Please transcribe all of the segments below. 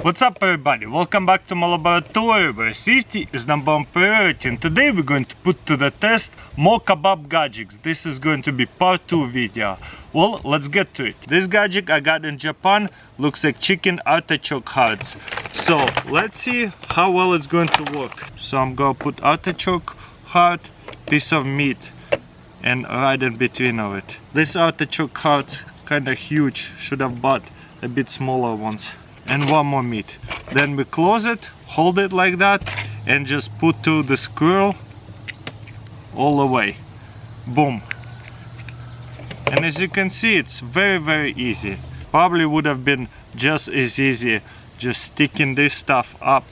What's up everybody, welcome back to my laboratory where safety is number one priority, and today we're going to put to the test more kebab gadgets. This is going to be part 2 video. Well, let's get to it. This gadget I got in Japan, looks like chicken artichoke hearts. So let's see how well it's going to work. So I'm gonna put artichoke heart, piece of meat, and right in between of it. This artichoke heart kinda huge, should have bought a bit smaller ones. And one more meat. Then we close it, hold it like that, and just put through the squirrel all the way. Boom. And as you can see, it's very easy. Probably would have been just as easy just sticking this stuff up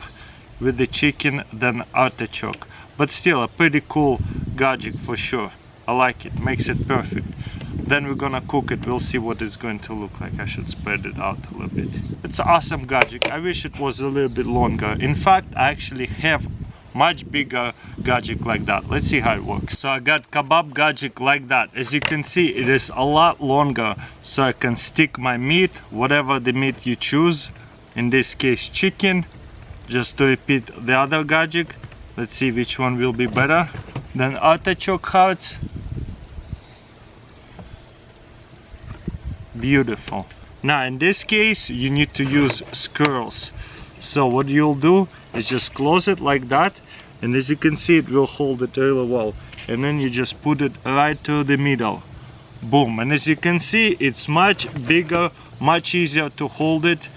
with the chicken than artichoke. But still a pretty cool gadget for sure. I like it, makes it perfect. Then we're gonna cook it, we'll see what it's going to look like. I should spread it out a little bit. It's an awesome gadget. I wish it was a little bit longer. In fact, I actually have much bigger gadget like that. Let's see how it works. So I got kebab gadget like that. As you can see, it is a lot longer, so I can stick my meat, whatever the meat you choose. In this case, chicken. Just to repeat the other gadget. Let's see which one will be better. Then artichoke hearts. Beautiful. Now in this case you need to use squirrels. So what you'll do is just close it like that, and as you can see it will hold it really well, and then you just put it right to the middle. Boom. And as you can see, it's much bigger, much easier to hold it.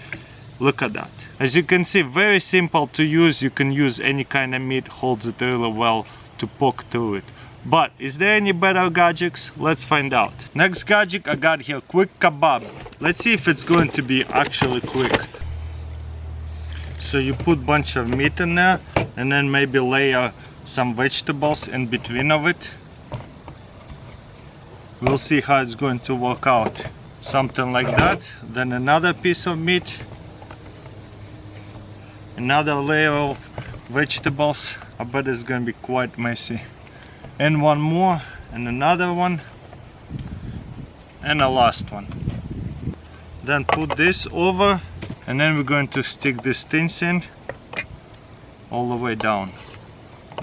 Look at that. As you can see, very simple to use. You can use any kind of meat, holds it really well to poke through it. But is there any better gadgets? Let's find out. Next gadget I got here, quick kebab. Let's see if it's going to be actually quick. So you put bunch of meat in there, and then maybe layer some vegetables in between of it. We'll see how it's going to work out. Something like that. Then another piece of meat, another layer of vegetables. I bet it's going to be quite messy. And one more, and another one, and a last one. Then put this over, and then we're going to stick these things in all the way down.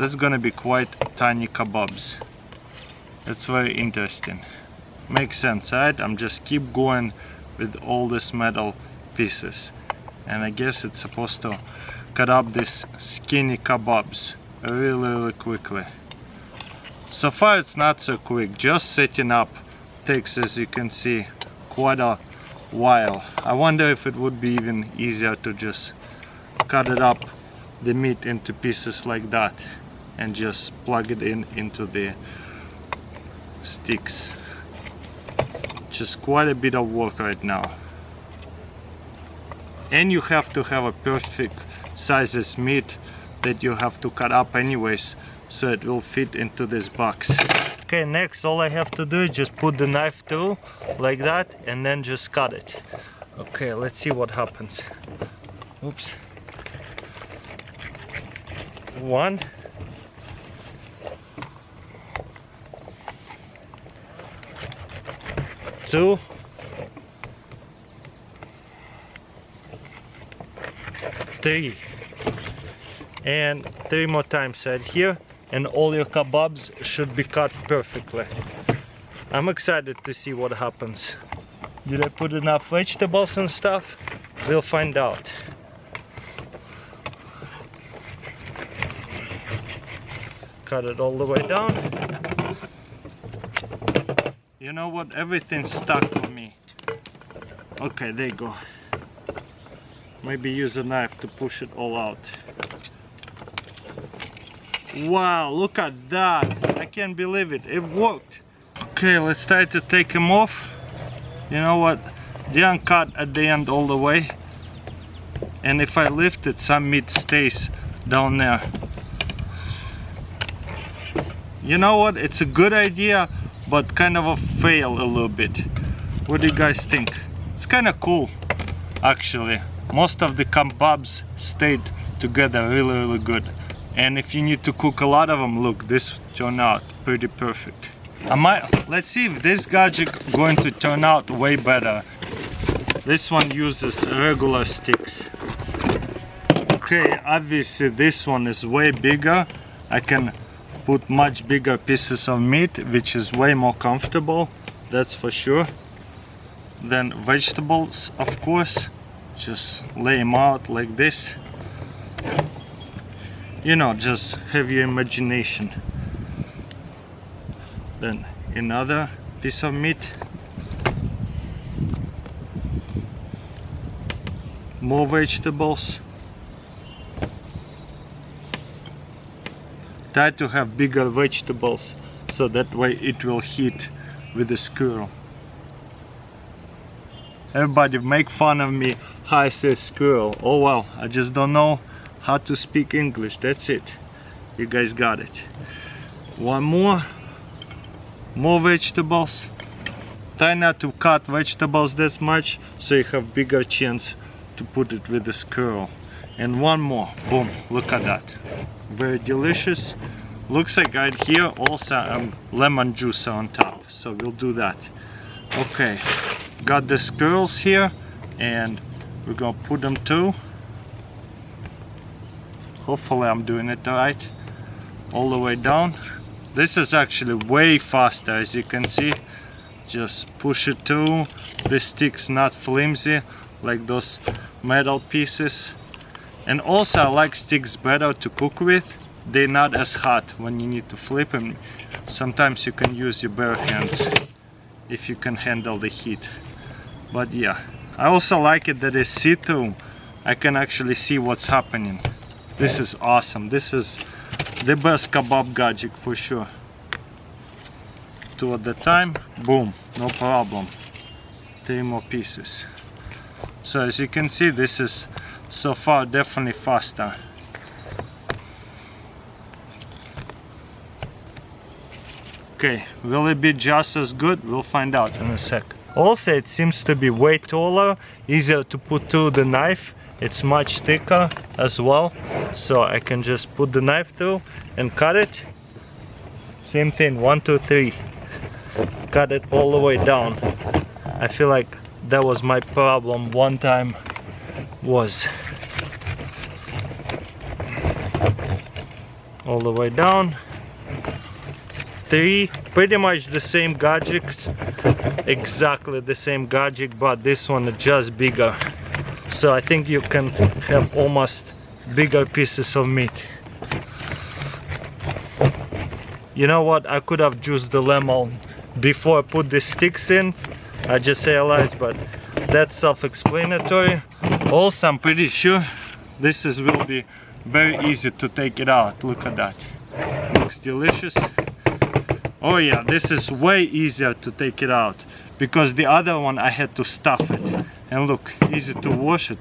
That's gonna be quite tiny kebabs. That's very interesting. Makes sense, right? I'm just keep going with all these metal pieces, and I guess it's supposed to cut up these skinny kebabs really quickly. So far it's not so quick. Just setting up takes, as you can see, quite a while. I wonder if it would be even easier to just cut it up, the meat, into pieces like that, and just plug it into the sticks. Just quite a bit of work right now. And you have to have a perfect sizes meat that you have to cut up anyways, so it will fit into this box. Okay, next all I have to do is just put the knife through like that, and then just cut it. Okay, let's see what happens. Oops. 1. 2. 3. And 3 more times right here, and all your kebabs should be cut perfectly. I'm excited to see what happens. Did I put enough vegetables and stuff? We'll find out. Cut it all the way down. You know what? Everything's stuck on me. Okay, there you go. Maybe use a knife to push it all out. Wow, look at that. I can't believe it. It worked. Okay, let's try to take them off. You know what? They aren't cut at the end all the way. And if I lift it, some meat stays down there. You know what? It's a good idea, but kind of a fail a little bit. What do you guys think? It's kind of cool, actually. Most of the kebabs stayed together really good. And if you need to cook a lot of them, look, this turned out pretty perfect. Let's see if this gadget going to turn out way better. This one uses regular sticks. Okay, obviously this one is way bigger. I can put much bigger pieces of meat, which is way more comfortable, that's for sure. Then vegetables, of course, just lay them out like this. You know, just have your imagination. Then another piece of meat. More vegetables. Try to have bigger vegetables so that way it will hit with the squirrel. Everybody make fun of me how I say squirrel. Oh well, I just don't know how to speak English, that's it. You guys got it. One more vegetables. Try not to cut vegetables this much so you have bigger chance to put it with the squirrel. And one more, boom, look at that. Very delicious. Looks like right here also lemon juice on top, so we'll do that. Okay, got the squirrels here and we're gonna put them too. Hopefully I'm doing it right. All the way down. This is actually way faster, as you can see. Just push it too. This stick's not flimsy like those metal pieces. And also I like sticks better to cook with. They're not as hot when you need to flip them. Sometimes you can use your bare hands if you can handle the heat. But yeah, I also like it that it's see-through. I can actually see what's happening. This is awesome. This is the best kebab gadget for sure. 2 at a time, boom, no problem. 3 more pieces. So as you can see, this is so far definitely faster. Okay, will it be just as good? We'll find out in a sec. Also, it seems to be way taller, easier to put through the knife. It's much thicker as well, so I can just put the knife through and cut it. Same thing, 1, 2, 3. Cut it all the way down. I feel like that was my problem one time, was all the way down. 3, pretty much the same gadgets, exactly the same gadget, but this one is just bigger. So I think you can have almost bigger pieces of meat. You know what, I could have juiced the lemon before I put the sticks in. I just realized, but that's self-explanatory. Also, I'm pretty sure this will be very easy to take it out. Look at that, looks delicious. Oh yeah, this is way easier to take it out because the other one I had to stuff it. And look, easy to wash it.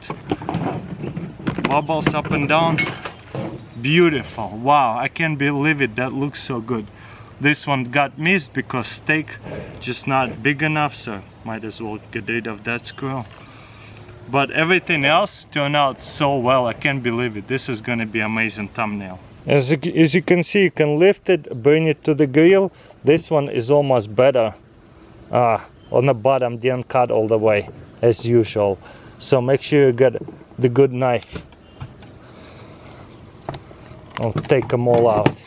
Bubbles up and down. Beautiful. Wow, I can't believe it. That looks so good. This one got missed because steak just not big enough, so might as well get rid of that squirrel. But everything else turned out so well. I can't believe it. This is gonna be amazing thumbnail. As you can see, you can lift it, bring it to the grill. This one is almost better. On the bottom didn't cut all the way as usual, so make sure you get the good knife. I'll take them all out.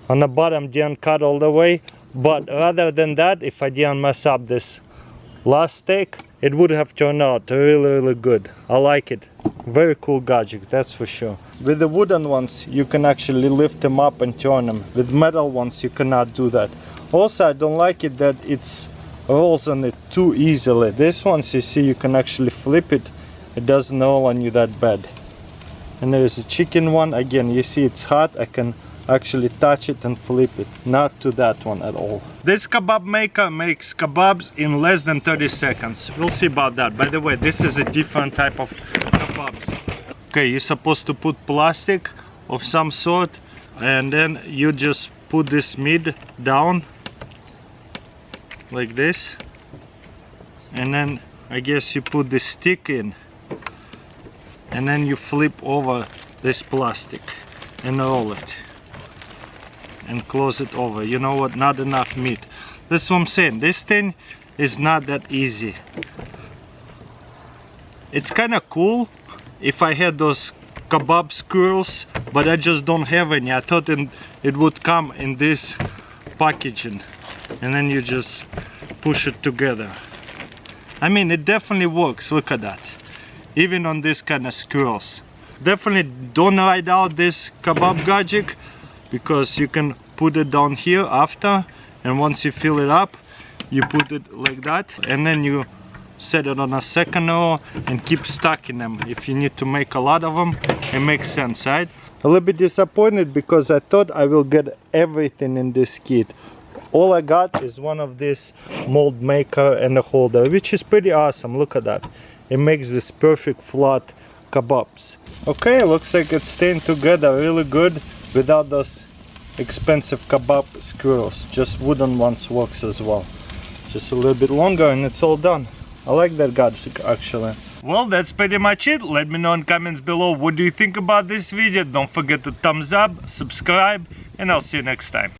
On the bottom didn't cut all the way, but rather than that, if I didn't mess up this last steak, it would have turned out really good. I like it. Very cool gadget, that's for sure. With the wooden ones you can actually lift them up and turn them. With metal ones you cannot do that. Also, I don't like it that it rolls on it too easily. This ones, you see, you can actually flip it. It doesn't roll on you that bad. And there's a chicken one. Again, you see it's hot. I can actually touch it and flip it. Not to that one at all. This Kebab Maker makes kebabs in less than 30 seconds. We'll see about that. By the way, this is a different type of kebabs. Okay, you're supposed to put plastic of some sort, and then you just put this meat down like this, and then I guess you put the stick in, and then you flip over this plastic and roll it and close it over. You know what, not enough meat. That's what I'm saying, this thing is not that easy. It's kind of cool if I had those kebab screws, but I just don't have any. I thought it would come in this packaging, and then you just push it together. I mean, it definitely works. Look at that. Even on this kind of screws. Definitely don't ride out this kebab gadget, because you can put it down here after, and once you fill it up, you put it like that, and then you set it on a second row and keep stacking them. If you need to make a lot of them, it makes sense, right? A little bit disappointed because I thought I will get everything in this kit. All I got is one of this mold maker and a holder, which is pretty awesome. Look at that. It makes this perfect flat kebabs. Okay, looks like it's staying together really good without those expensive kebab screws. Just wooden ones works as well. Just a little bit longer and it's all done. I like that gadget actually. Well, that's pretty much it. Let me know in comments below what do you think about this video. Don't forget to thumbs up, subscribe, and I'll see you next time.